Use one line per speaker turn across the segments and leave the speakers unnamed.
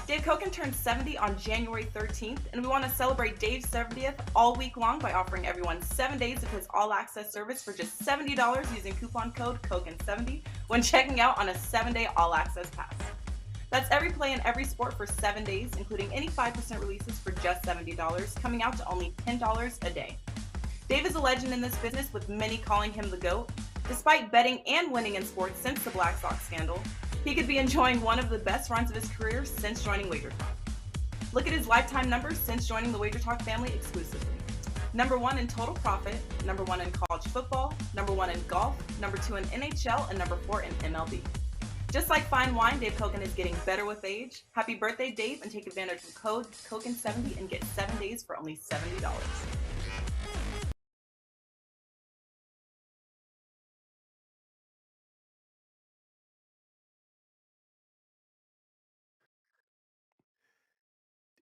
Dave Koken turned 70 on January 13th, and we want to celebrate Dave's 70th all week long by offering everyone 7 days of his all-access service for just $70 using coupon code KOKEN70 when checking out on a 7-day all-access pass. That's every play in every sport for 7 days, including any 5% releases for just $70, coming out to only $10 a day. Dave is a legend in this business, with many calling him the GOAT. Despite betting and winning in sports since the Black Sox scandal, he could be enjoying one of the best runs of his career since joining Wager Talk. Look at his lifetime numbers since joining the Wager Talk family exclusively. Number 1 in total profit, number 1 in college football, number 1 in golf, number 2 in NHL, and number 4 in MLB. Just like fine wine, Dave Koken is getting better with age. Happy birthday, Dave, and take advantage of code KOKEN70 and get 7 days for only $70.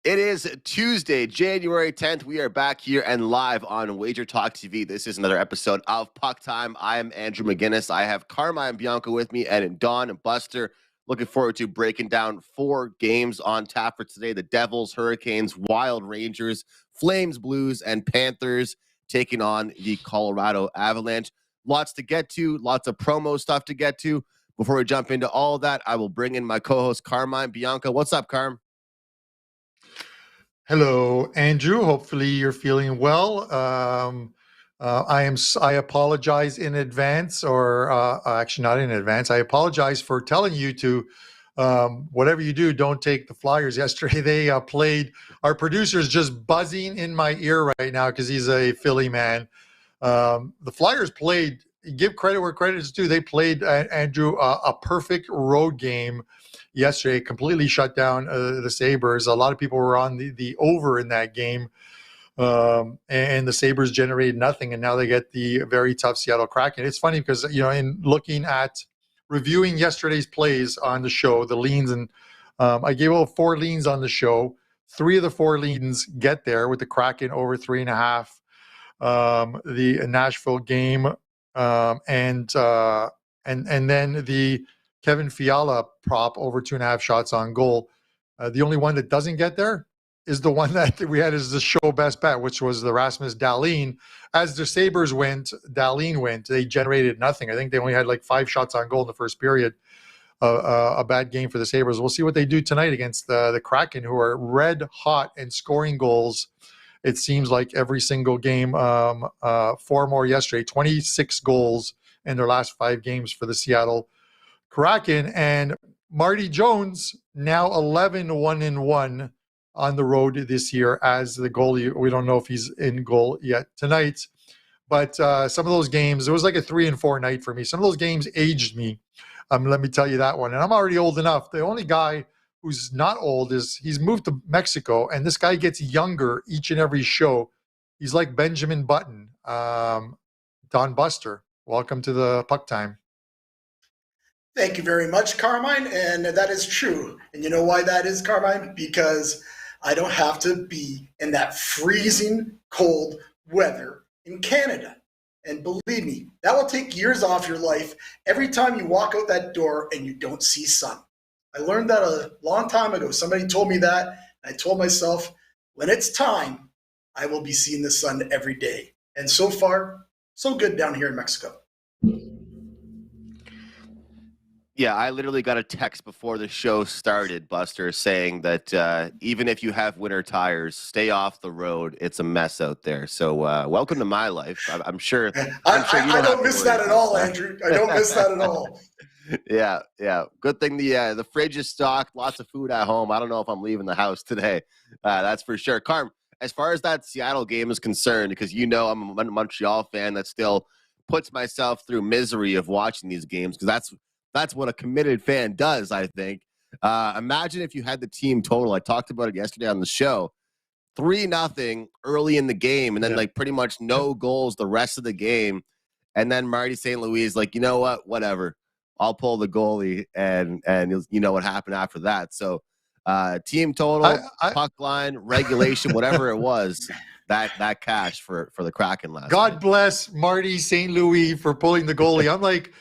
It is Tuesday, January 10th. We are back here and live on Wager Talk TV. This is another episode of Puck Time. I am Andrew McInnis. I have Carmine Bianco with me and Don and Buster. Looking forward to breaking down 4 games on tap for today. The Devils, Hurricanes, Wild, Rangers, Flames, Blues, and Panthers taking on the Colorado Avalanche. Lots to get to, lots of promo stuff to get to. Before we jump into all of that, I will bring in my co-host, Carmine Bianco. What's up, Carm?
Hello, Andrew. Hopefully you're feeling well. I apologize in advance, or actually not in advance. I apologize for telling you to, whatever you do, don't take the Flyers. Yesterday they played. Our producer's just buzzing in my ear right now because he's a Philly man. The Flyers played. Give credit where credit is due. They played, Andrew, a perfect road game yesterday, completely shut down the Sabres. A lot of people were on the over in that game, and the Sabres generated nothing, and now they get the very tough Seattle Kraken. It's funny because, in looking at reviewing yesterday's plays on the show, the leans, and I gave out 4 leans on the show. 3 of the 4 leans get there with the Kraken over 3.5, the Nashville game, and then the Kevin Fiala prop over 2.5 shots on goal. The only one that doesn't get there is the one that we had as the show best bet, which was the Rasmus Dahlin. As the Sabres went, Dahlin went. They generated nothing. I think they only had like 5 shots on goal in the first period. A bad game for the Sabres. We'll see what they do tonight against the Kraken, who are red hot and scoring goals. It seems like every single game. 4 more yesterday. 26 goals in their last 5 games for the Seattle Kraken. And Marty Jones now 11-1-1 on the road this year as the goalie. We don't know if he's in goal yet tonight, but some of those games, it was like a 3-4 night for me. Some of those games aged me. Let me tell you that one. And I'm already old enough. The only guy who's not old is he's moved to Mexico, and this guy gets younger each and every show. He's like Benjamin Button. Don Buster, welcome to the Puck Time.
Thank you very much, Carmine, and that is true. And you know why that is, Carmine? Because I don't have to be in that freezing cold weather in Canada. And believe me, that will take years off your life every time you walk out that door and you don't see sun. I learned that a long time ago. Somebody told me that, and I told myself, when it's time, I will be seeing the sun every day. And so far, so good down here in Mexico.
Yeah, I literally got a text before the show started, Buster, saying that even if you have winter tires, stay off the road. It's a mess out there. So welcome to my life. I'm sure.
I don't miss that at all, Andrew. I don't miss that at all.
Yeah. Good thing the fridge is stocked. Lots of food at home. I don't know if I'm leaving the house today. That's for sure. Carm, as far as that Seattle game is concerned, because I'm a Montreal fan that still puts myself through misery of watching these games, because that's what a committed fan does, I think. Imagine if you had the team total. I talked about it yesterday on the show. 3-0 early in the game, and then like pretty much no goals the rest of the game. And then Marty St. Louis is like, you know what? Whatever. I'll pull the goalie, and you know what happened after that. So team total, puck line, regulation, whatever it was, that cash for the Kraken last
God
night.
Bless Marty St. Louis for pulling the goalie. I'm like,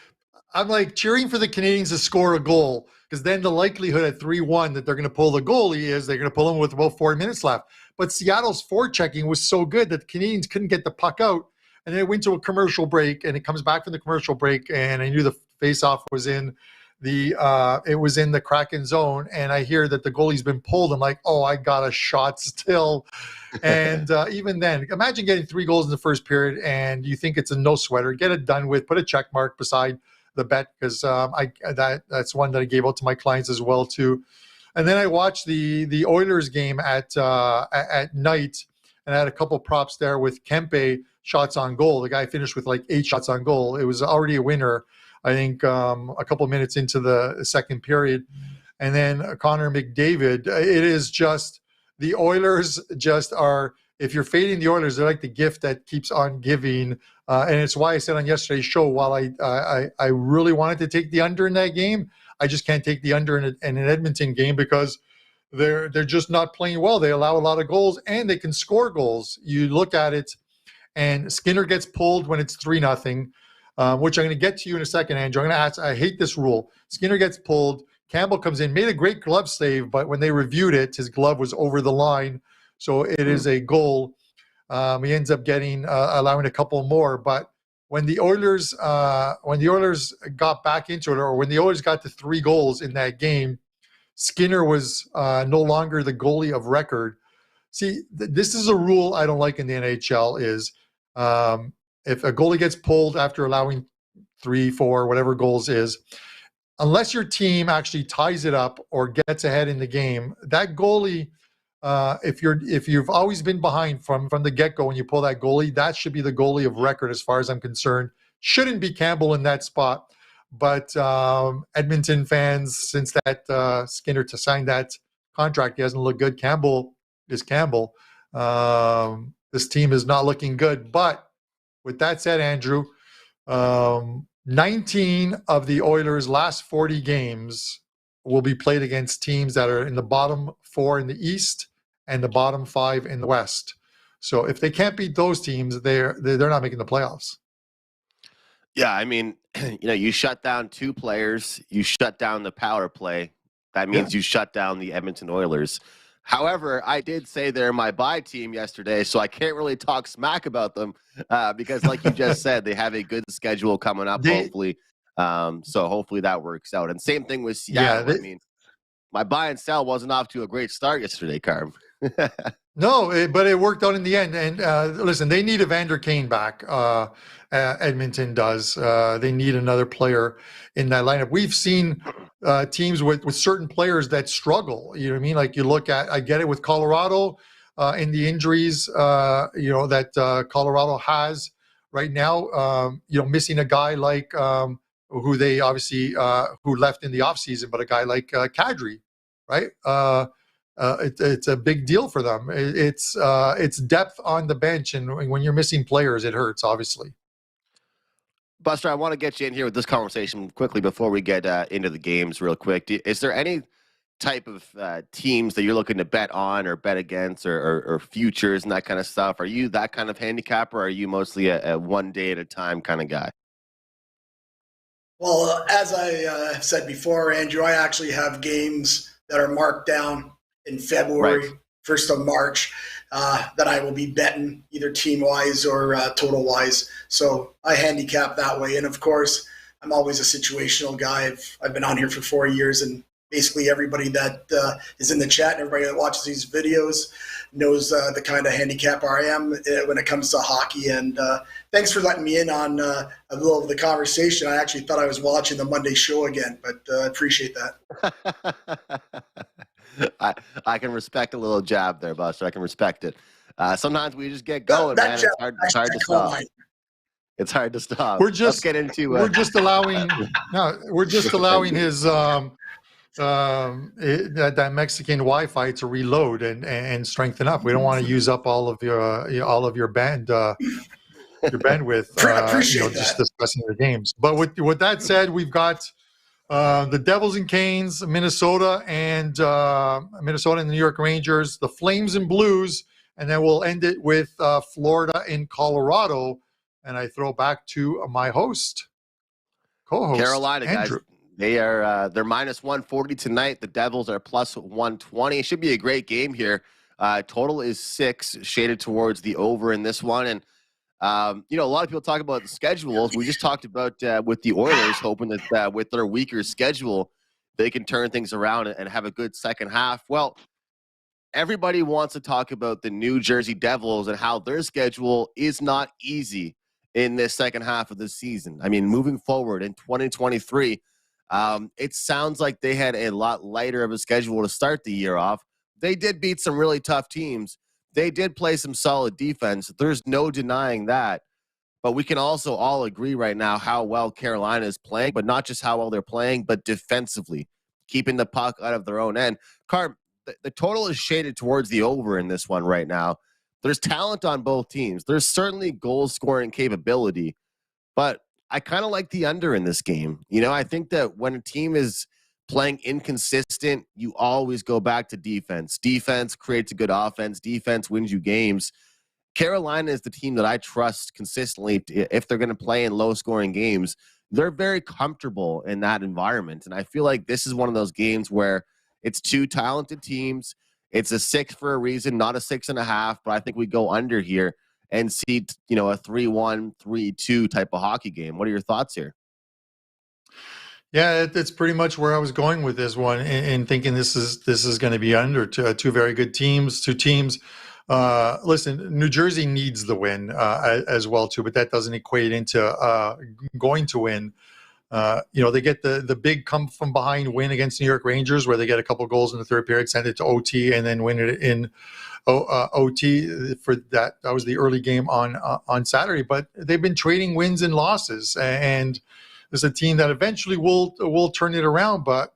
I'm like cheering for the Canadians to score a goal, because then the likelihood at 3-1 that they're going to pull the goalie is they're going to pull him with about 4 minutes left. But Seattle's forechecking was so good that the Canadians couldn't get the puck out. And then it went to a commercial break, and it comes back from the commercial break, and I knew the faceoff was in the Kraken zone, and I hear that the goalie's been pulled. I'm like, oh, I got a shot still. And even then, imagine getting 3 goals in the first period, and you think it's a no sweater. Get it done with. Put a check mark beside the bet, because that's one that I gave out to my clients as well too. And then I watched the Oilers game at night, and I had a couple props there with Kempe shots on goal. The guy finished with like 8 shots on goal. It was already a winner, I think, a couple minutes into the second period. And then Connor McDavid. It is just, the Oilers just are, if you're fading the Oilers, they're like the gift that keeps on giving. And it's why I said on yesterday's show, while I really wanted to take the under in that game, I just can't take the under in an Edmonton game, because they're just not playing well. They allow a lot of goals, and they can score goals. You look at it, and Skinner gets pulled when it's 3-0, which I'm going to get to you in a second, Andrew. I'm going to ask, I hate this rule. Skinner gets pulled. Campbell comes in, made a great glove save, but when they reviewed it, his glove was over the line. So it is a goal. He ends up getting allowing a couple more. But when the Oilers got back into it, or when the Oilers got to 3 goals in that game, Skinner was no longer the goalie of record. See, this is a rule I don't like in the NHL, is if a goalie gets pulled after allowing 3, 4, whatever goals is, unless your team actually ties it up or gets ahead in the game, that goalie, if you've always been behind from the get-go when you pull that goalie, that should be the goalie of record as far as I'm concerned. Shouldn't be Campbell in that spot. But Edmonton fans, since that Skinner to sign that contract, he hasn't looked good. Campbell is Campbell. This team is not looking good. But with that said, Andrew, 19 of the Oilers' last 40 games will be played against teams that are in the bottom 4 in the East and the bottom 5 in the West. So if they can't beat those teams, they're not making the playoffs.
Yeah, I mean, you shut down 2 players, you shut down the power play. That means you shut down the Edmonton Oilers. However, I did say they're my buy team yesterday, so I can't really talk smack about them because, like you just said, they have a good schedule coming up, hopefully. So hopefully that works out. And same thing with Seattle. I mean, my buy and sell wasn't off to a great start yesterday, Carm.
No, but it worked out in the end. And listen, they need Evander Kane back. Edmonton does. They need another player in that lineup. We've seen teams with certain players that struggle. You know what I mean? Like you look at, I get it with Colorado in the injuries, that Colorado has right now. Missing a guy like who they obviously who left in the offseason, but a guy like Kadri, right? It's a big deal for them. It's depth on the bench, and when you're missing players, it hurts, obviously.
Buster, I want to get you in here with this conversation quickly before we get into the games real quick. Is there any type of teams that you're looking to bet on or bet against or futures and that kind of stuff? Are you that kind of handicapper, or are you mostly a one day at a time kind of guy?
Well, as I said before, Andrew, I actually have games that are marked down in February, 1st of March, that I will be betting either team-wise or total-wise. So I handicap that way. And, of course, I'm always a situational guy. I've been on here for 4 years, and basically everybody that is in the chat and everybody that watches these videos knows the kind of handicapper I am when it comes to hockey. And thanks for letting me in on a little of the conversation. I actually thought I was watching the Monday show again, but I appreciate that.
I can respect a little jab there, Buster. I can respect it. Sometimes we just get going, man. It's hard to stop. It's hard to stop. Let's get into.
We're just allowing his that Mexican Wi-Fi to reload and strengthen up. We don't want to use up all of your band your bandwidth. Just discussing the games. But with that said, we've got the Devils and Canes, Minnesota and the New York Rangers, the Flames and Blues, and then we'll end it with Florida and Colorado. And I throw back to my host, co-host,
Carolina,
Andrew.
guys. They're minus 140 tonight. The Devils are plus 120. It should be a great game here. Total is 6, shaded towards the over in this one. And a lot of people talk about the schedules. We just talked about with the Oilers, hoping that with their weaker schedule, they can turn things around and have a good second half. Well, everybody wants to talk about the New Jersey Devils and how their schedule is not easy in this second half of the season. I mean, moving forward in 2023, it sounds like they had a lot lighter of a schedule to start the year off. They did beat some really tough teams. They did play some solid defense. There's no denying that. But we can also all agree right now how well Carolina is playing, but not just how well they're playing, but defensively, keeping the puck out of their own end. Carm, the total is shaded towards the over in this one right now. There's talent on both teams. There's certainly goal-scoring capability, but I kind of like the under in this game. I think that when a team is playing inconsistent, you always go back to defense. Defense creates a good offense. Defense wins you games. Carolina is the team that I trust consistently if they're going to play in low-scoring games. They're very comfortable in that environment, and I feel like this is one of those games where it's two talented teams. It's a 6 for a reason, not a 6.5, but I think we go under here and see, a 3-1, 3-2 type of hockey game. What are your thoughts here?
Yeah, it's pretty much where I was going with this one, and thinking this is going to be under two very good teams, two teams. Listen, New Jersey needs the win as well too, but that doesn't equate into going to win. They get the big come from behind win against New York Rangers, where they get a couple goals in the third period, send it to OT, and then win it in OT. For that was the early game on Saturday. But they've been trading wins and losses, and there's a team that eventually will turn it around. But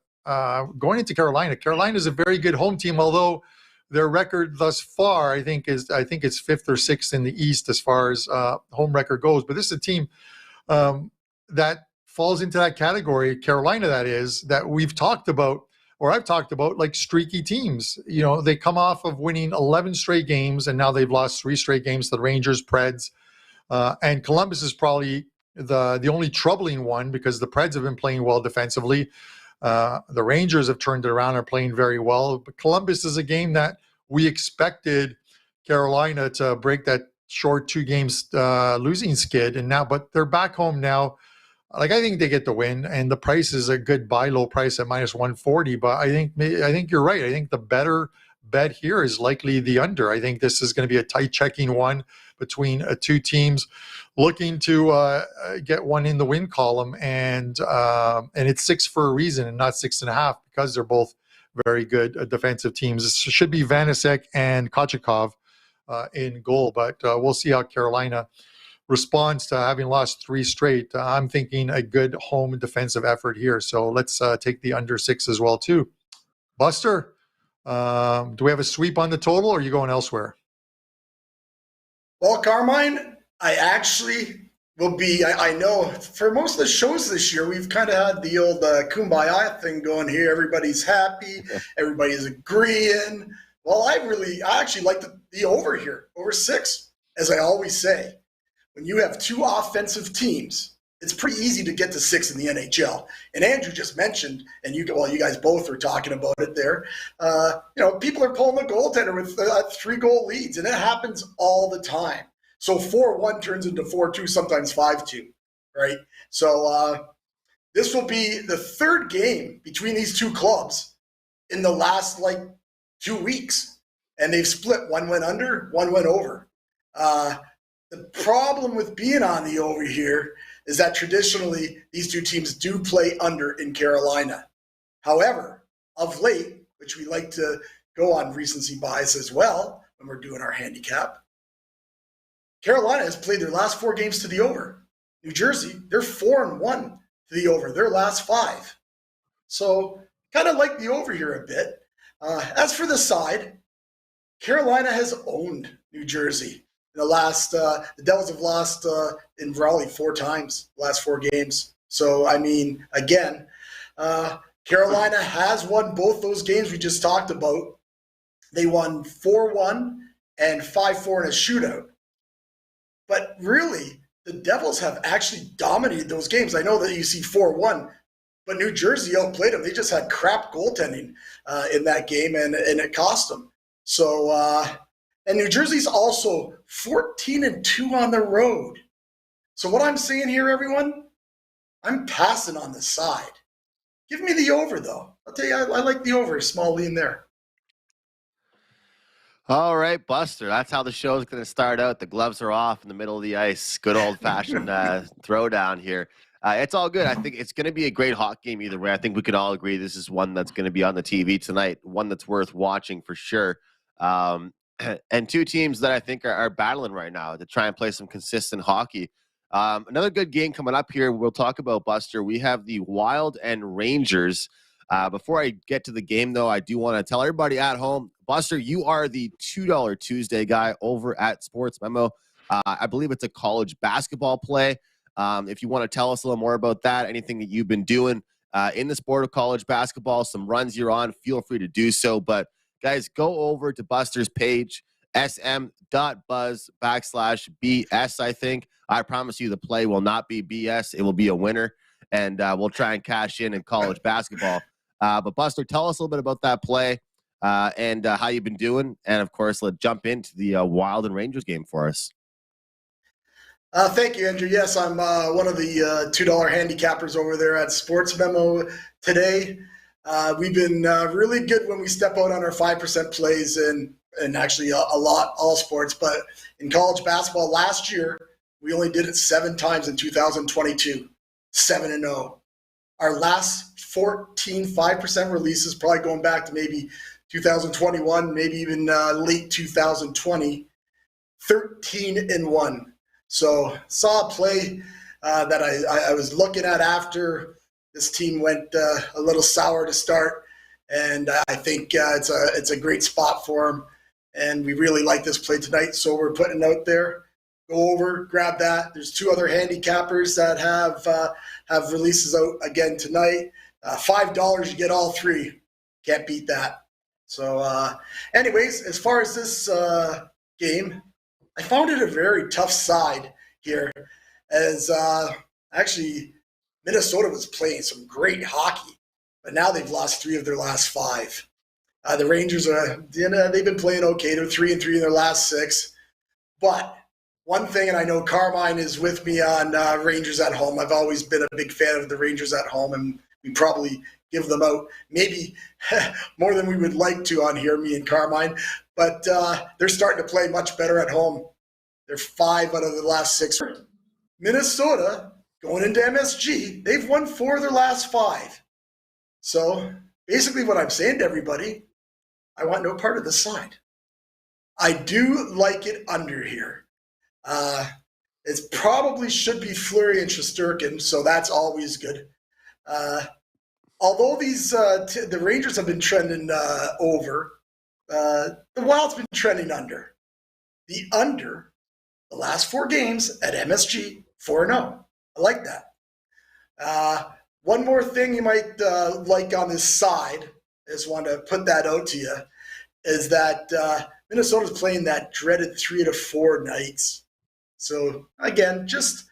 going into Carolina is a very good home team, although their record thus far, I think it's 5th or 6th in the East as far as home record goes. But this is a team that falls into that category, Carolina, that we've talked about, or I've talked about, like streaky teams. They come off of winning 11 straight games, and now they've lost 3 straight games to the Rangers, Preds, and Columbus is probably the only troubling one, because the Preds have been playing well defensively. The Rangers have turned it around, are playing very well. But Columbus is a game that we expected Carolina to break that short 2 games losing skid, but they're back home now. I think they get the win, and the price is a good buy low price at minus 140. But I think you're right. I think the better bet here is likely the under. I think this is going to be a tight checking one between two teams looking to get one in the win column, and it's 6 for a reason and not 6.5, because they're both very good defensive teams. This should be Vanacek and Kochetkov in goal, but we'll see how Carolina responds to having lost 3 straight. I'm thinking a good home defensive effort here. So let's take the under 6 as well too. Buster, do we have a sweep on the total, or are you going elsewhere?
Well, Carmine, I actually will be, I know for most of the shows this year, we've kind of had the old kumbaya thing going here. Everybody's happy. Everybody's agreeing. Well, I actually like the over here, over 6, as I always say. When you have 2 offensive teams, it's pretty easy to get to 6 in the NHL. And Andrew just mentioned, and you guys both were talking about it there. People are pulling the goaltender with 3-goal leads, and it happens all the time. So 4-1 turns into 4-2, sometimes 5-2, right? So this will be the 3rd game between these 2 clubs in the last 2 weeks, and they've split. 1 went under, 1 went over. The problem with being on the over here is that traditionally these 2 teams do play under in Carolina. However, of late, which we like to go on recency bias as well when we're doing our handicap, Carolina has played their last 4 games to the over. New Jersey, they're 4-1 to the over, their last 5. So kind of like the over here a bit. As for the side, Carolina has owned New Jersey. The Devils have lost in Raleigh 4 times, the last 4 games. So, again, Carolina has won both those games we just talked about. They won 4-1 and 5-4 in a shootout. But really, the Devils have actually dominated those games. I know that you see 4-1, but New Jersey outplayed them. They just had crap goaltending in that game, and it cost them. So, and New Jersey's also 14-2 on the road. So what I'm saying here, everyone, I'm passing on the side. Give me the over, though. I'll tell you, I like the over. Small lean there.
All right, Buster. That's how the show is going to start out. The gloves are off in the middle of the ice. Good old-fashioned throwdown here. It's all good. I think it's going to be a great hockey game either way. I think we can all agree this is one that's going to be on the TV tonight, one that's worth watching for sure. And two teams that I think are battling right now to try and play some consistent hockey. Another good game coming up here we'll talk about, Buster. We have the Wild and Rangers. Before I get to the game, though, I do want to tell everybody at home, Buster, you are the $2 Tuesday guy over at Sports Memo. I believe it's a college basketball play. If you want to tell us a little more about that, anything that you've been doing in the sport of college basketball, some runs you're on, feel free to do so. But, guys, go over to Buster's page, sm.buzz/BS, I think. I promise you the play will not be BS. It will be a winner, and we'll try and cash in college basketball. But, Buster, tell us a little bit about that play and how you've been doing. And, of course, let's jump into the Wild and Rangers game for us.
Thank you, Andrew. Yes, I'm one of the $2 handicappers over there at Sports Memo today. We've been really good when we step out on our 5% plays and actually a lot, all sports. But in college basketball last year, we only did it 7 times in 2022, 7-0. Our last 14 5% releases, probably going back to maybe 2021, maybe even late 2020, 13-1. So saw a play that I was looking at after this team went a little sour to start, and I think it's a great spot for them, and we really like this play tonight. So we're putting it out there. Go over, grab that. There's 2 other handicappers that have releases out again tonight. $5, you get all 3. Can't beat that. So, anyways, as far as this game, I found it a very tough side here, as actually Minnesota was playing some great hockey, but now they've lost 3 of their last 5. The Rangers they've been playing okay. They're 3-3 in their last 6. But one thing, and I know Carmine is with me on Rangers at home. I've always been a big fan of the Rangers at home, and we probably give them out maybe more than we would like to on here, me and Carmine. But they're starting to play much better at home. They're 5 out of the last 6. Minnesota, going into MSG, they've won 4 of their last 5. So basically what I'm saying to everybody, I want no part of this side. I do like it under here. It probably should be Fleury and Shesterkin, so that's always good. Although these the Rangers have been trending over, the Wild's been trending under. The under, the last 4 games at MSG, 4-0. I like that. One more thing you might like on this side, I just want to put that out to you, is that Minnesota's playing that dreaded 3 to 4 nights. So, again, just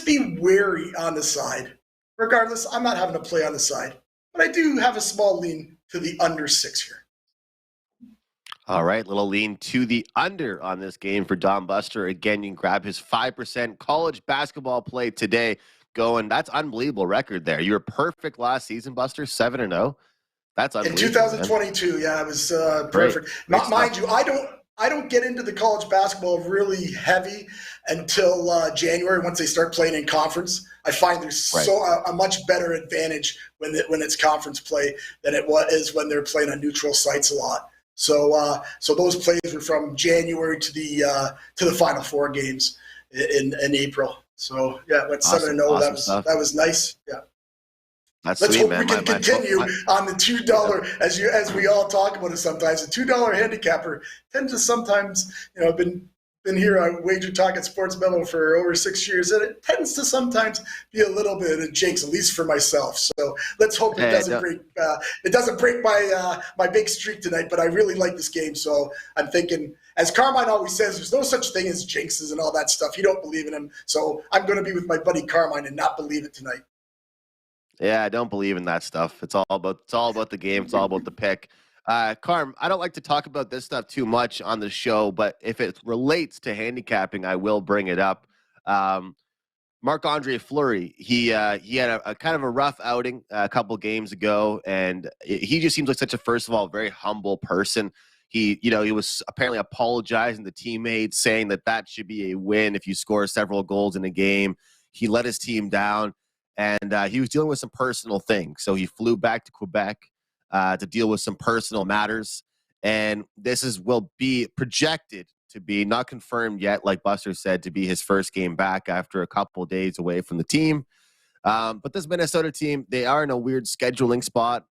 be wary on the side. Regardless, I'm not having to play on the side. But I do have a small lean to the under 6 here.
All right, little lean to the under on this game for Don Buster. Again, you can grab his 5% college basketball play today going. That's unbelievable record there. You were perfect last season, Buster, 7-0. That's unbelievable.
In 2022, man. Yeah, it was perfect.
Great
mind you, I don't get into the college basketball really heavy until January once they start playing in conference. I find there's a much better advantage when it's conference play than it is when they're playing on neutral sites a lot. So those plays were from January to the Final 4 games in April. So yeah, went 7-0.
Awesome
That was nice. Yeah.
Let's
hope we can continue on the $2 as we all talk about it sometimes. The $2 handicapper tends to sometimes, been here on Wager Talk at Sports Memo for over 6 years, and it tends to sometimes be a little bit of jinx, at least for myself. So let's hope it doesn't break my big streak tonight. But I really like this game, so I'm thinking as Carmine always says, there's no such thing as jinxes and all that stuff. You don't believe in him. So I'm going to be with my buddy Carmine and not believe it tonight.
Yeah, I don't believe in that stuff. It's all about the game. It's all about the pick. Carm, I don't like to talk about this stuff too much on the show, but if it relates to handicapping, I will bring it up. Marc-Andre Fleury, he had a kind of a rough outing a couple games ago, and he just seems like such a, first of all, very humble person. He was apparently apologizing to teammates, saying that should be a win if you score several goals in a game. He let his team down, and he was dealing with some personal things. So he flew back to Quebec to deal with some personal matters, and will be projected to be, not confirmed yet, like Buster said, to be his first game back after a couple of days away from the team. But this Minnesota team, they are in a weird scheduling spot.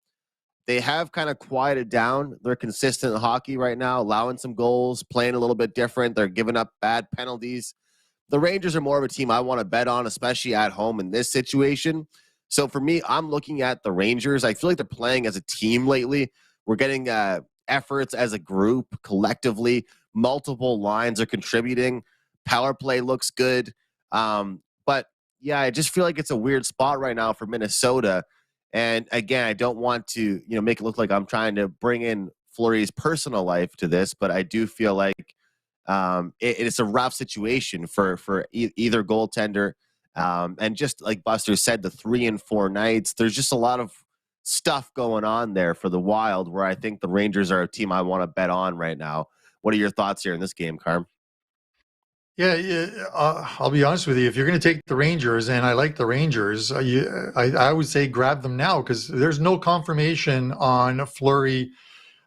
They have kind of quieted down. They're consistent in hockey right now, allowing some goals, playing a little bit different. They're giving up bad penalties. The Rangers are more of a team I want to bet on, especially at home in this situation. So for me, I'm looking at the Rangers. I feel like they're playing as a team lately. We're getting efforts as a group collectively. Multiple lines are contributing. Power play looks good. But yeah, I just feel like it's a weird spot right now for Minnesota. And again, I don't want to, make it look like I'm trying to bring in Fleury's personal life to this, but I do feel like it's a rough situation for either goaltender. And just like Buster said, the 3 and 4 nights, there's just a lot of stuff going on there for the Wild, where I think the Rangers are a team I want to bet on right now. What are your thoughts here in this game, Carm?
Yeah, I'll be honest with you. If you're going to take the Rangers, and I like the Rangers, I would say grab them now, because there's no confirmation on Fleury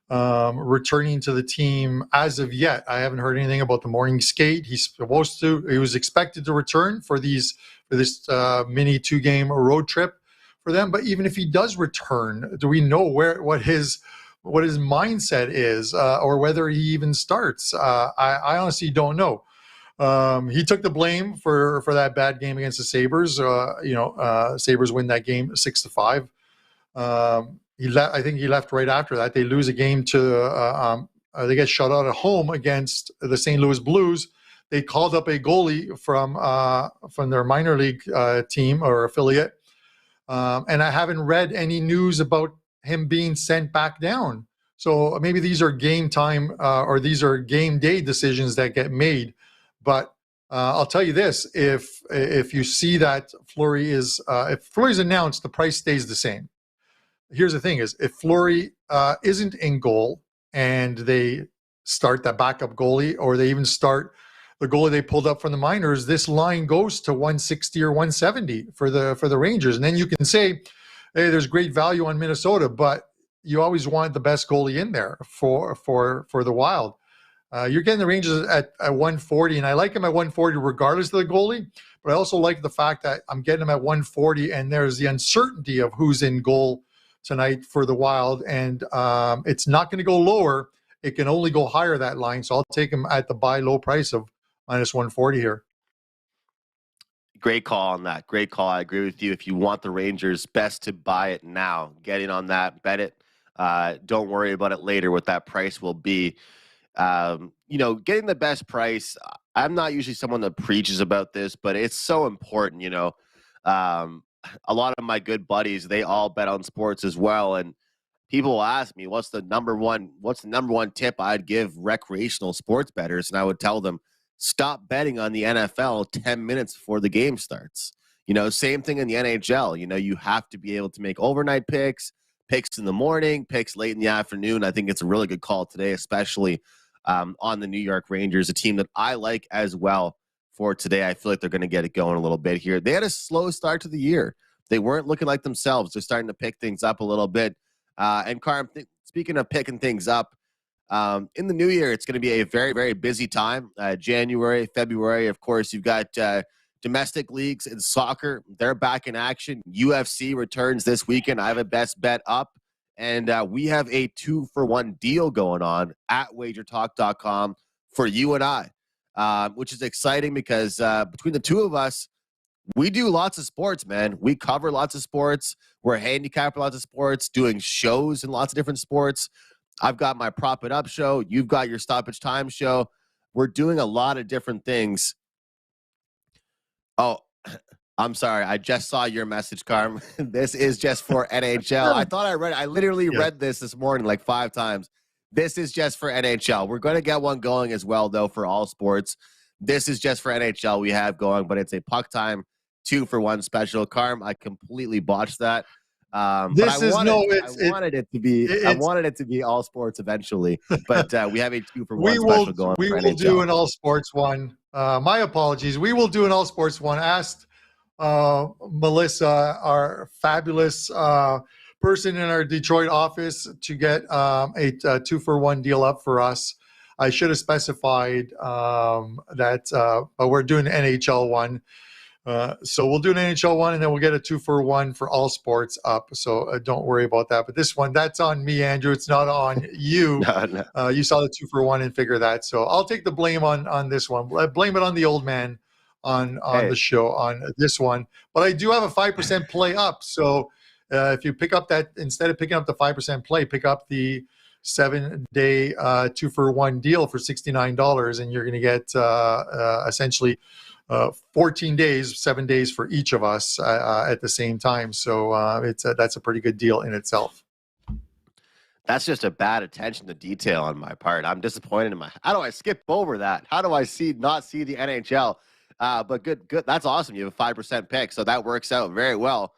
returning to the team as of yet. I haven't heard anything about the morning skate. He was expected to return for this mini 2-game road trip for them. But even if he does return, do we know what his mindset is, or whether he even starts? I honestly don't know. He took the blame for that bad game against the Sabres. Sabres win that game 6-5. I think he left right after that. They lose a game they get shut out at home against the St. Louis Blues. They called up a goalie from their minor league team or affiliate, and I haven't read any news about him being sent back down. So maybe these are game time or these are game day decisions that get made. But I'll tell you this: if you see that if Fleury's announced, the price stays the same. Here's the thing: is if Fleury isn't in goal and they start that backup goalie, or they even start the goalie they pulled up from the minors, this line goes to 160 or 170 for the Rangers, and then you can say, hey, there's great value on Minnesota, but you always want the best goalie in there for the Wild. You're getting the Rangers at 140, and I like him at 140 regardless of the goalie, but I also like the fact that I'm getting him at 140, and there's the uncertainty of who's in goal tonight for the Wild, and it's not going to go lower. It can only go higher, that line, so I'll take him at the buy low price of minus 140 here.
Great call on that. Great call. I agree with you. If you want the Rangers, best to buy it now. Get in on that. Bet it. Don't worry about it later, what that price will be. Getting the best price, I'm not usually someone that preaches about this, but it's so important. A lot of my good buddies, they all bet on sports as well. And people will ask me, what's the number one tip I'd give recreational sports bettors? And I would tell them, stop betting on the NFL 10 minutes before the game starts. Same thing in the NHL. You have to be able to make overnight picks in the morning, picks late in the afternoon. I think it's a really good call today, especially on the New York Rangers, a team that I like as well for today. I feel like they're going to get it going a little bit here. They had a slow start to the year. They weren't looking like themselves. They're starting to pick things up a little bit. And Carm, speaking of picking things up, in the new year, it's going to be a very, very busy time. January, February, of course, you've got domestic leagues in soccer. They're back in action. UFC returns this weekend. I have a best bet up. And we have a 2-for-1 deal going on at wagertalk.com for you and I, which is exciting because between the two of us, we do lots of sports, man. We cover lots of sports. We're handicapping lots of sports, doing shows in lots of different sports. I've got my Prop It Up show. You've got your Stoppage Time show. We're doing a lot of different things. Oh, I'm sorry. I just saw your message, Carm. This is just for NHL. I thought I read it. I literally read this morning like 5 times. This is just for NHL. We're going to get one going as well, though, for all sports. This is just for NHL we have going, but it's a Puck Time 2-for-1 special. Carm, I completely botched that. But I wanted it to be all sports eventually. But we have a 2-for-1 special going.
We will do an all sports one. My apologies. We will do an all sports one. Asked Melissa, our fabulous person in our Detroit office, to get a 2-for-1 deal up for us. I should have specified that, but we're doing an NHL one. So we'll do an NHL one, and then we'll get a 2-for-1 for all sports up. So don't worry about that. But this one, that's on me, Andrew. It's not on you. No. You saw the 2-for-1 and figure that. So I'll take the blame on this one. Blame it on the old man on the show on this one. But I do have a 5% play up. So if you pick up that, instead of picking up the 5% play, pick up the 7-day 2-for-1 deal for $69, and you're going to get essentially 14 days, 7 days for each of us at the same time. So that's a pretty good deal in itself.
That's just a bad attention to detail on my part. I'm disappointed in how do I skip over that? How do I not see the NHL? But good. That's awesome. You have a 5% pick, so that works out very well.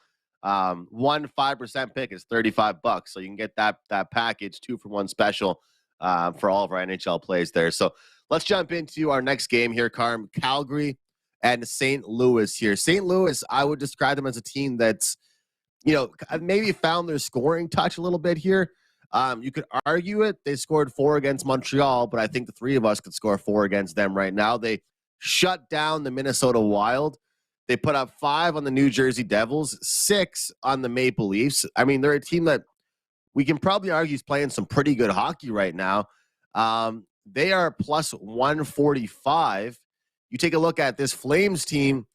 5% pick is $35, so you can get that package 2-for-1 special for all of our NHL plays there. So let's jump into our next game here, Carm. Calgary and St. Louis here. St. Louis, I would describe them as a team that's, maybe found their scoring touch a little bit here. You could argue it. They scored 4 against Montreal, but I think the 3 of us could score 4 against them right now. They shut down the Minnesota Wild. They put up 5 on the New Jersey Devils, 6 on the Maple Leafs. I mean, they're a team that we can probably argue is playing some pretty good hockey right now. They are plus 145. You take a look at this Flames team,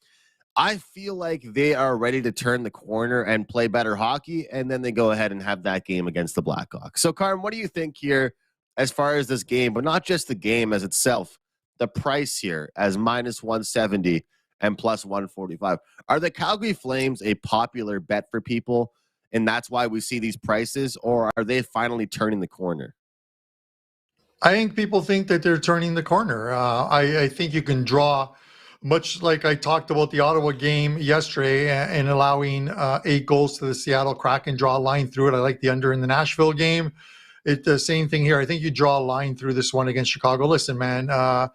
I feel like they are ready to turn the corner and play better hockey, and then they go ahead and have that game against the Blackhawks. So, Carm, what do you think here as far as this game, but not just the game as itself, the price here as minus 170 and plus 145? Are the Calgary Flames a popular bet for people, and that's why we see these prices, or are they finally turning the corner?
I think people think that they're turning the corner. I think you can draw, much like I talked about the Ottawa game yesterday and allowing 8 goals to the Seattle Kraken, draw a line through it. I like the under in the Nashville game. It's the same thing here. I think you draw a line through this one against Chicago. Listen, man, the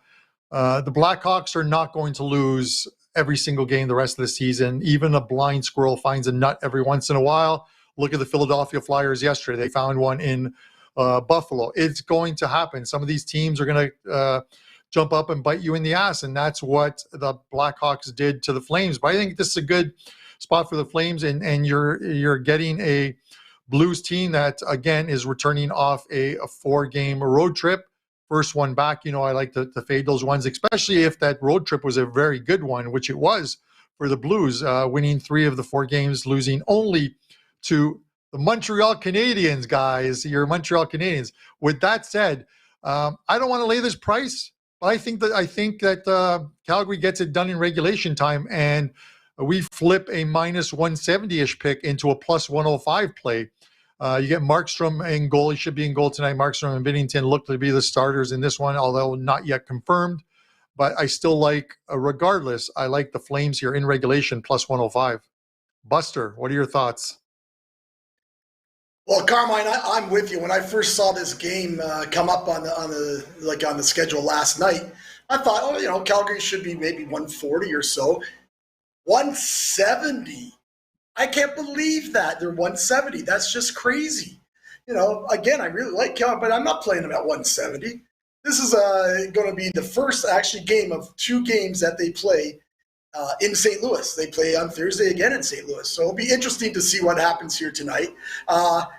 Blackhawks are not going to lose every single game the rest of the season. Even a blind squirrel finds a nut every once in a while. Look at the Philadelphia Flyers yesterday. They found one in Buffalo. It's going to happen. Some of these teams are going to jump up and bite you in the ass, and that's what the Blackhawks did to the Flames. But I think this is a good spot for the Flames, and you're getting a Blues team that, again, is returning off a 4-game road trip. First one back, I like to fade those ones, especially if that road trip was a very good one, which it was for the Blues, winning 3 of the 4 games, losing only to the Montreal Canadiens, guys. Your Montreal Canadiens. With that said, I don't want to lay this price, but I think that Calgary gets it done in regulation time, and we flip a minus 170-ish pick into a plus 105 play. You get Markstrom in goal. He should be in goal tonight. Markstrom and Binnington look to be the starters in this one, although not yet confirmed. But I still like, regardless, I like the Flames here in regulation plus 105. Buster, what are your thoughts?
Well, Carmine, I'm with you. When I first saw this game come up on the schedule last night, I thought, Calgary should be maybe 140 or so. 170. I can't believe that they're 170. That's just crazy. Again, I really like Calgary, but I'm not playing them at 170. This is going to be the first game of 2 games that they play in St. Louis. They play on Thursday again in St. Louis. So it'll be interesting to see what happens here tonight.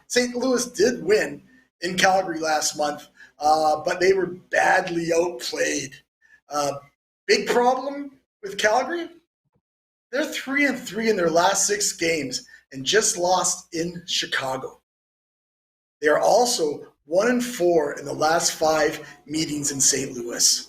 St. Louis did win in Calgary last month, but they were badly outplayed. Big problem with Calgary? They're 3-3 in their last 6 games and just lost in Chicago. They are also 1-4 in the last 5 meetings in St. Louis.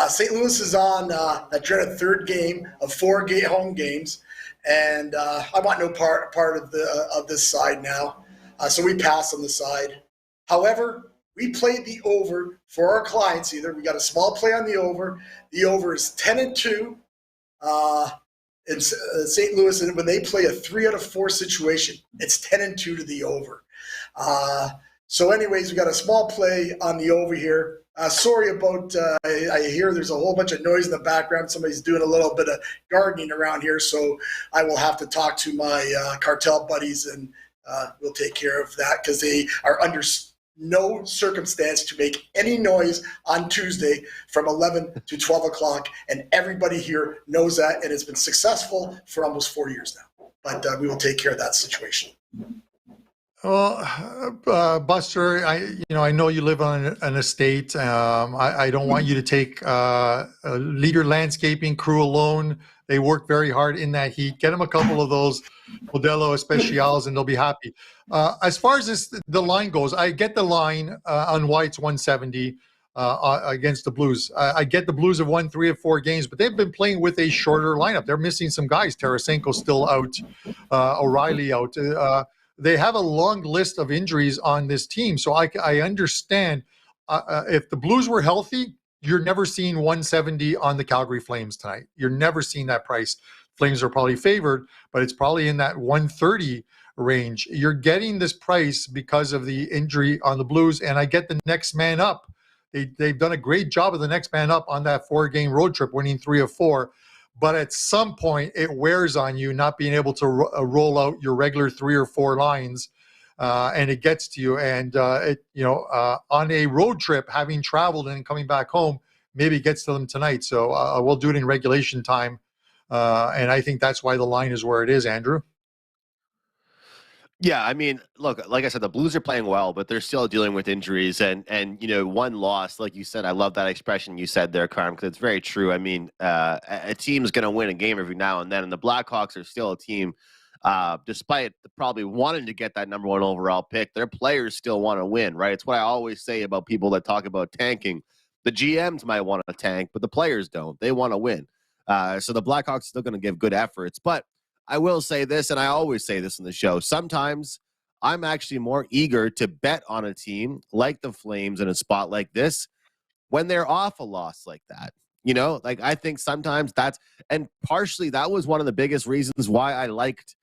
St. Louis is on that dreaded third game of 4 home games, and I want no part of this side now. So we pass on the side. However, we played the over for our clients. Either we got a small play on the over. The over is 10-2 in St. Louis, and when they play a 3 out of 4 situation, it's 10-2 to the over. So, anyways, we got a small play on the over here. Sorry about. I hear there's a whole bunch of noise in the background. Somebody's doing a little bit of gardening around here, so I will have to talk to my cartel buddies, and we'll take care of that because they are under no circumstance to make any noise on Tuesday from 11 to 12 o'clock, and everybody here knows that, and it's been successful for almost 4 years now. But we will take care of that situation.
Well, Buster, I know you live on an estate. I don't want you to take a Leader Landscaping crew alone. They work very hard in that heat. Get them a couple of those Modelo Especials, and they'll be happy. As far as the line goes, I get the line on why it's 170 against the Blues. I get the Blues have won 3 of 4 games, but they've been playing with a shorter lineup. They're missing some guys. Tarasenko's still out. O'Reilly out. They have a long list of injuries on this team. So I understand if the Blues were healthy, you're never seeing 170 on the Calgary Flames tonight. You're never seeing that price. Flames are probably favored, but it's probably in that 130 range. You're getting this price because of the injury on the Blues, and I get the next man up. They've done a great job of the next man up on that 4-game road trip, winning 3 of 4. But at some point, it wears on you not being able to roll out your regular 3 or 4 lines, and it gets to you. And on a road trip, having traveled and coming back home, maybe it gets to them tonight. So we'll do it in regulation time, and I think that's why the line is where it is, Andrew.
Yeah, I mean, look, like I said, the Blues are playing well, but they're still dealing with injuries and one loss, like you said. I love that expression you said there, Carm, because it's very true. I mean, a team's going to win a game every now and then, and the Blackhawks are still a team, despite probably wanting to get that number 1 overall pick. Their players still want to win, right? It's what I always say about people that talk about tanking. The GMs might want to tank, but the players don't. They want to win. So the Blackhawks are still going to give good efforts, but I will say this, and I always say this in the show, sometimes I'm actually more eager to bet on a team like the Flames in a spot like this when they're off a loss like that. I think sometimes and partially that was one of the biggest reasons why I liked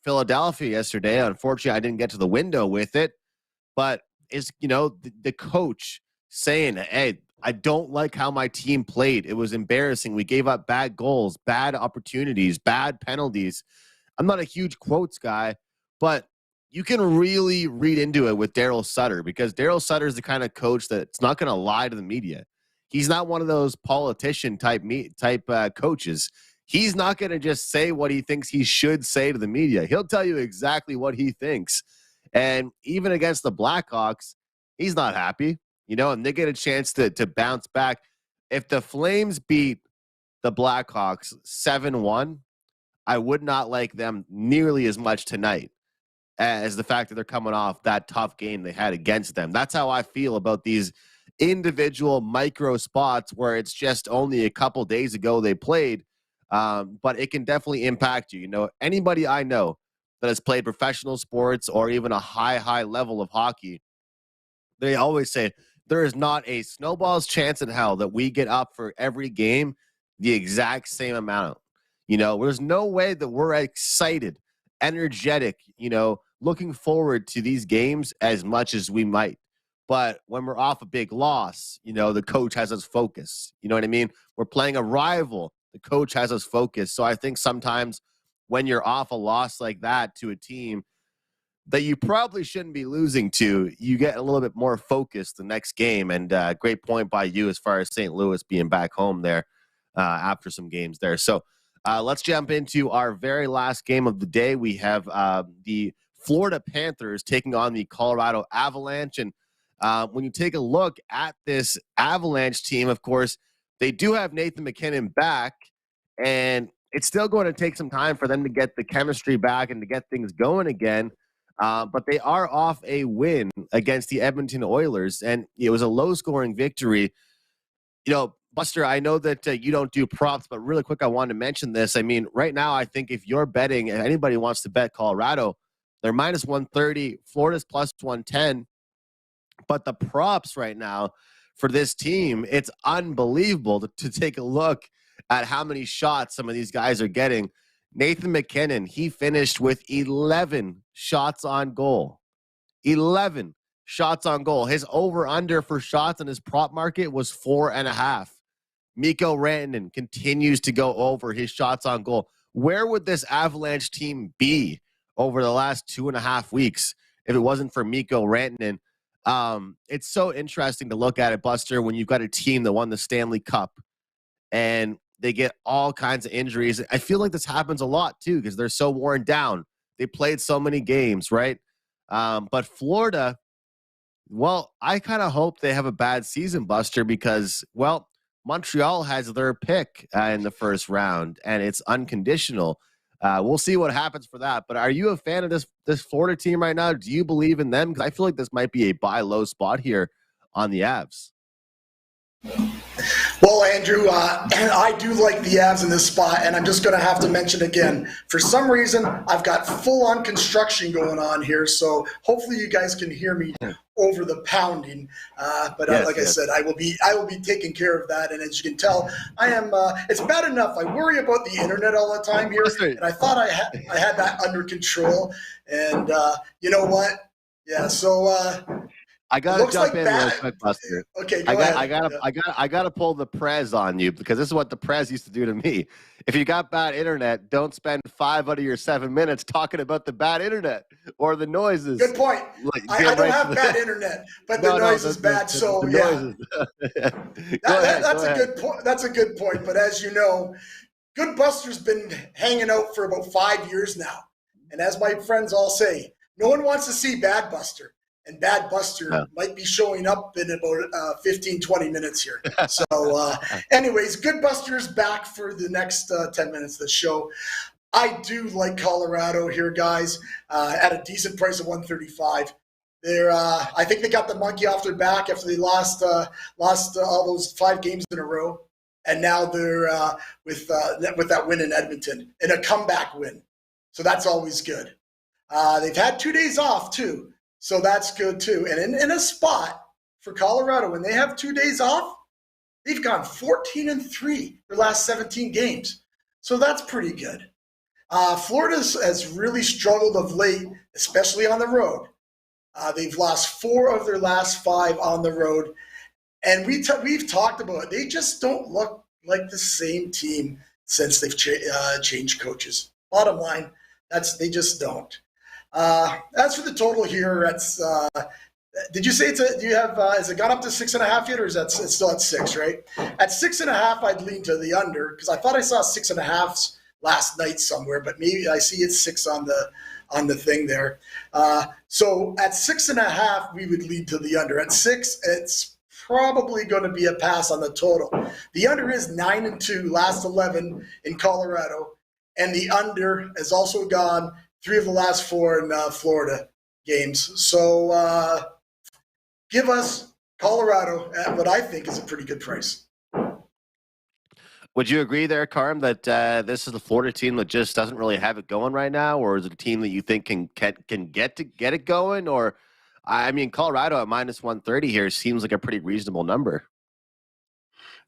Philadelphia yesterday. Unfortunately, I didn't get to the window with it, but it's, the coach saying, hey, I don't like how my team played. It was embarrassing. We gave up bad goals, bad opportunities, bad penalties. I'm not a huge quotes guy, but you can really read into it with Daryl Sutter, because Daryl Sutter is the kind of coach that's not going to lie to the media. He's not one of those politician type coaches. He's not going to just say what he thinks he should say to the media. He'll tell you exactly what he thinks. And even against the Blackhawks, he's not happy. And they get a chance to bounce back. If the Flames beat the Blackhawks 7-1, I would not like them nearly as much tonight as the fact that they're coming off that tough game they had against them. That's how I feel about these individual micro spots where it's just only a couple days ago they played, but it can definitely impact you. Anybody I know that has played professional sports or even a high level of hockey, they always say, there is not a snowball's chance in hell that we get up for every game the exact same amount. There's no way that we're excited, energetic, looking forward to these games as much as we might. But when we're off a big loss, the coach has us focused. You know what I mean? We're playing a rival. The coach has us focused. So I think sometimes when you're off a loss like that to a team that you probably shouldn't be losing to, you get a little bit more focused the next game. And great point by you as far as St. Louis being back home there after some games there. So let's jump into our very last game of the day. We have the Florida Panthers taking on the Colorado Avalanche. And when you take a look at this Avalanche team, of course, they do have Nathan McKinnon back, and it's still going to take some time for them to get the chemistry back and to get things going again. but they are off a win against the Edmonton Oilers, and it was a low-scoring victory. Buster, I know that you don't do props, but really quick, I wanted to mention this. I mean, right now, I think if you're betting, and anybody wants to bet Colorado, they're minus 130, Florida's plus 110. But the props right now for this team, it's unbelievable to take a look at how many shots some of these guys are getting. Nathan McKinnon, he finished with 11 shots on goal. 11 shots on goal. His over-under for shots in his prop market was 4.5. Mikko Rantanen continues to go over his shots on goal. Where would this Avalanche team be over the last 2.5 weeks if it wasn't for Mikko Rantanen? It's so interesting to look at it, Buster, when you've got a team that won the Stanley Cup and they get all kinds of injuries. I feel like this happens a lot, too, because they're so worn down. They played so many games, right? But Florida, well, I kind of hope they have a bad season, Buster, because, well, Montreal has their pick in the first round, and it's unconditional. We'll see what happens for that. But are you a fan of this Florida team right now? Do you believe in them? Because I feel like this might be a buy low spot here on the Avs.
Well, Andrew, I do like the Avs in this spot, and I'm just going to have to mention again, for some reason, I've got full-on construction going on here, so hopefully you guys can hear me over the pounding. But like I said, I will be taking care of that, and as you can tell, I am. It's bad enough. I worry about the internet all the time here, and I thought I had that under control. And you know what? Yeah. So.
I gotta jump in real quick, Buster.
Okay, go ahead.
I gotta pull the Prez on you, because this is what the Prez used to do to me. If you got bad internet, don't spend 5 out of your 7 minutes talking about the bad internet or the noises.
Good point. I don't have bad internet, but the noise is bad. So yeah, that's a good point. That's a good point. But as you know, Good Buster's been hanging out for about 5 years now, and as my friends all say, no one wants to see Bad Buster. And Bad Buster might be showing up in about 15, 20 minutes here. So anyways, Good Buster's back for the next 10 minutes of the show. I do like Colorado here, guys, at a decent price of 135. I think they got the monkey off their back after they lost all those 5 games in a row. And now they're with that win in Edmonton, and a comeback win. So that's always good. They've had 2 days off, too. So that's good, too. And in a spot for Colorado, when they have 2 days off, they've gone 14-3 their last 17 games. So that's pretty good. Florida has really struggled of late, especially on the road. They've lost 4 of their last 5 on the road. And we've talked about it. They just don't look like the same team since they've changed coaches. Bottom line, they just don't. As for the total here, that's did you say has it gone up to 6.5 yet, or is it's still at 6, right? At 6.5, I'd lean to the under, because I thought I saw 6.5s last night somewhere, but maybe I see it's 6 on the thing there. So at 6.5, we would lean to the under. At 6, it's probably going to be a pass on the total. The under is 9-2, last 11 in Colorado, and the under has also gone 3 of the last 4 in Florida games. So give us Colorado at what I think is a pretty good price.
Would you agree there, Carm, that this is the Florida team that just doesn't really have it going right now, or is it a team that you think can get it going? Or, I mean, Colorado at minus 130 here seems like a pretty reasonable number.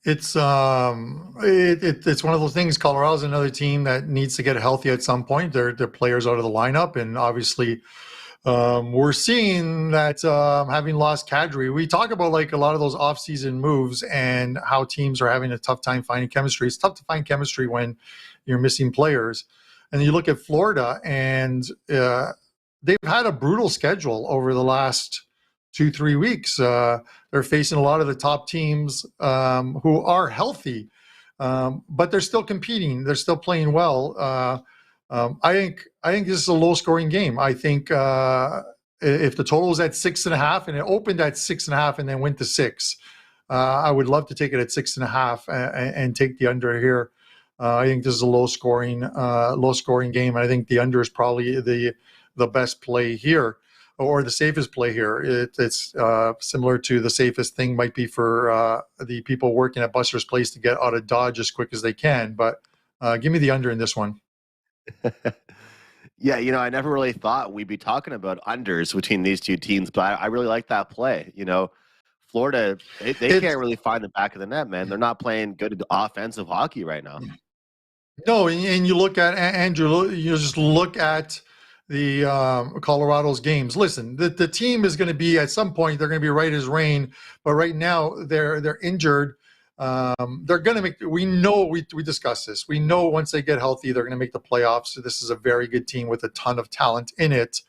It's it's one of those things. Colorado's another team that needs to get healthy at some point. Their players out of the lineup, and obviously we're seeing that having lost Kadri, we talk about like a lot of those off-season moves and how teams are having a tough time finding chemistry. It's tough to find chemistry when you're missing players. And you look at Florida, and they've had a brutal schedule over the last 2-3 weeks. They're facing a lot of the top teams who are healthy, but they're still competing. They're still playing well. I think this is a low-scoring game. I think if the total is at 6.5 and it opened at 6.5 and then went to 6, I would love to take it at 6.5 and take the under here. I think this is a low-scoring game. I think the under is probably the the best play here or the safest play here. It's similar to the safest thing might be for the people working at Buster's Place to get out of Dodge as quick as they can. But give me the under in this one.
Yeah, I never really thought we'd be talking about unders between these two teams, but I really like that play. Florida, they can't really find the back of the net, man. They're not playing good offensive hockey right now.
No, and you look at Andrew. You just look at the Colorado's games. Listen, the team is going to be at some point. They're going to be right as rain, but right now they're injured. They're going to make. We know we discussed this. We know once they get healthy, they're going to make the playoffs. So this is a very good team with a ton of talent in it.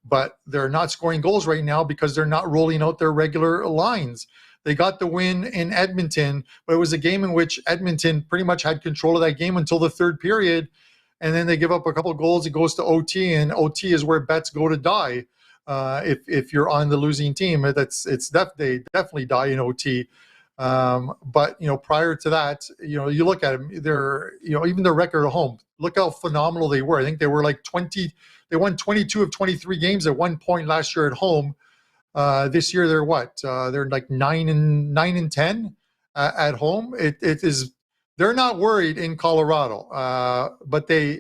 But they're not scoring goals right now because they're not rolling out their regular lines. They got the win in Edmonton, but it was a game in which Edmonton pretty much had control of that game until the third period, and then they give up a couple of goals. It goes to OT, and OT is where bets go to die. If you're on the losing team, they definitely die in OT. But prior to that, you look at them. They're even their record at home. Look how phenomenal they were. I think they were like 20. They won 22 of 23 games at one point last year at home. This year they're what? They're like 9 and 10 at home. It is. They're not worried in Colorado, but they,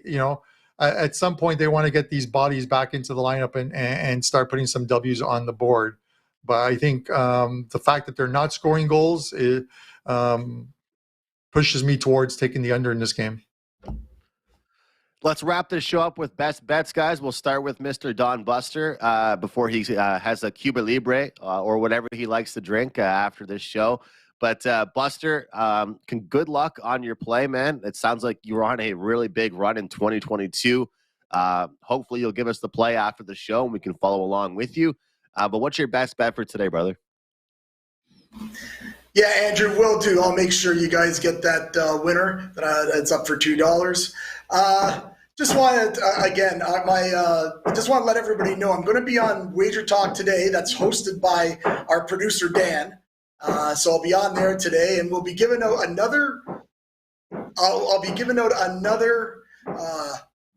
at some point they want to get these bodies back into the lineup and start putting some W's on the board. But I think the fact that they're not scoring goals pushes me towards taking the under in this game.
Let's wrap this show up with best bets, guys. We'll start with Mr. Don Buster before he has a Cuba Libre or whatever he likes to drink after this show. But Buster, good luck on your play, man. It sounds like you were on a really big run in 2022. Hopefully you'll give us the play after the show and we can follow along with you. But what's your best bet for today, brother?
Yeah, Andrew, will do. I'll make sure you guys get that winner. It's up for $2. Just wanted just want to let everybody know I'm going to be on Wager Talk today. That's hosted by our producer Dan. So I'll be on there today, and we'll be giving out another. I'll be giving out another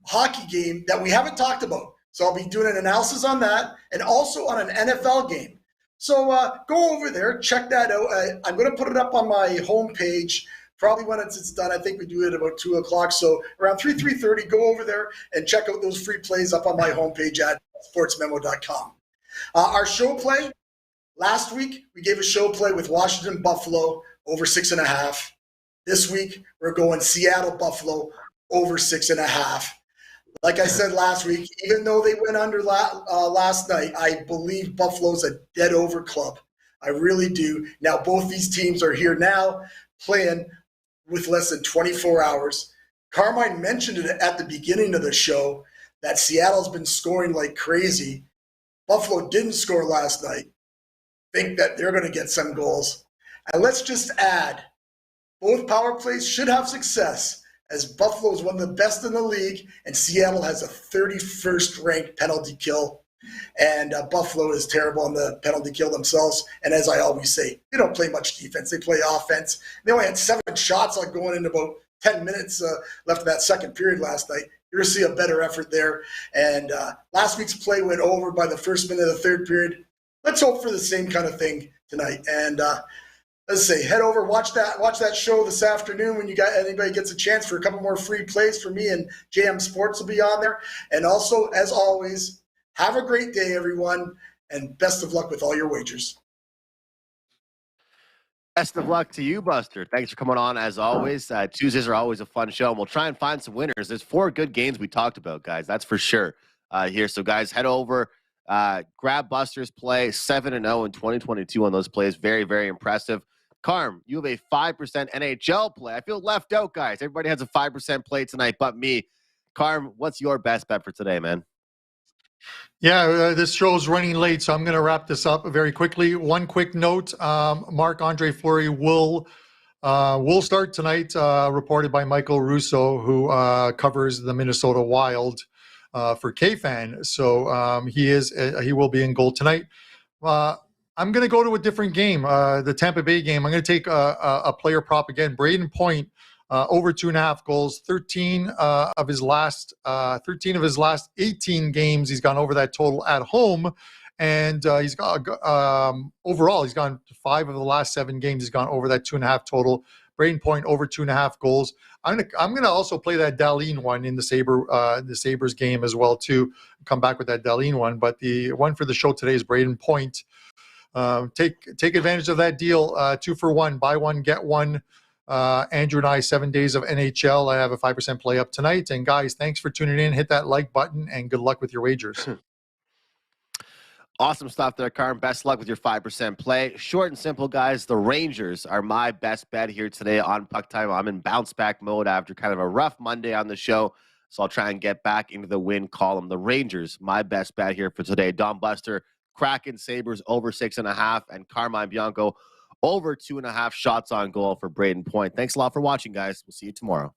hockey game that we haven't talked about. So I'll be doing an analysis on that, and also on an NFL game. So go over there, check that out. I'm going to put it up on my homepage. Probably when it's done. I think we do it about 2 o'clock. So around 3:30, go over there and check out those free plays up on my homepage at sportsmemo.com. Our show play, last week, we gave a show play with Washington Buffalo over 6.5. This week, we're going Seattle Buffalo over 6.5. Like I said last week, even though they went under last night, I believe Buffalo's a dead over club. I really do. Now, both these teams are here now playing with less than 24 hours. Carmine mentioned it at the beginning of the show that Seattle's been scoring like crazy. Buffalo didn't score last night. Think that they're going to get some goals. And let's just add, both power plays should have success, as Buffalo is one of the best in the league, and Seattle has a 31st ranked penalty kill. And Buffalo is terrible on the penalty kill themselves. And as I always say, they don't play much defense. They play offense. They only had 7 shots going in about 10 minutes left of that second period last night. You're going to see a better effort there. And last week's play went over by the first minute of the third period. Let's hope for the same kind of thing tonight. And let's say, head over, watch that show this afternoon when anybody gets a chance for a couple more free plays for me, and JM Sports will be on there. And also, as always, have a great day, everyone, and best of luck with all your wagers.
Best of luck to you, Buster. Thanks for coming on, as always. Tuesdays are always a fun show, and we'll try and find some winners. There's 4 good games we talked about, guys. That's for sure here. So, guys, head over, grab Buster's play, 7-0 in 2022 on those plays. Very, very impressive. Carm, you have a 5% NHL play. I feel left out, guys. Everybody has a 5% play tonight but me. Carm, what's your best bet for today, man?
Yeah, this show's running late, so I'm going to wrap this up very quickly. One quick note, Marc-Andre Fleury will start tonight, reported by Michael Russo, who covers the Minnesota Wild for KFan. So he will be in goal tonight. I'm going to go to a different game, the Tampa Bay game. I'm going to take a player prop again. Braden Point over 2.5 goals. 13 of his last 18 games, he's gone over that total at home. And he's got overall, he's gone 5 of the last 7 games. He's gone over that 2.5 total. Braden Point over 2.5 goals. I'm gonna also play that Dahlin one in the Sabres game as well too. Come back with that Dahlin one, but the one for the show today is Braden Point. Take advantage of that deal. 2 for 1, buy one get one. Andrew and I, 7 days of NHL. I have a 5% play up tonight. And guys, thanks for tuning in. Hit that like button and good luck with your wagers.
Awesome stuff there, Carm. Best luck with your 5% play. Short and simple, guys. The Rangers are my best bet here today on Puck Time. I'm in bounce back mode after kind of a rough Monday on the show, so I'll try and get back into the win column. The Rangers, my best bet here for today. Don Buster, Kraken Sabres over 6.5, and Carmine Bianco over 2.5 shots on goal for Braden Point. Thanks a lot for watching, guys. We'll see you tomorrow.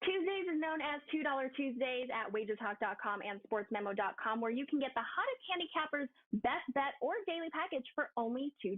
Tuesdays is known as $2 Tuesdays at wagerstalk.com and sportsmemo.com, where you can get the hottest handicappers, best bet, or daily package for only $2.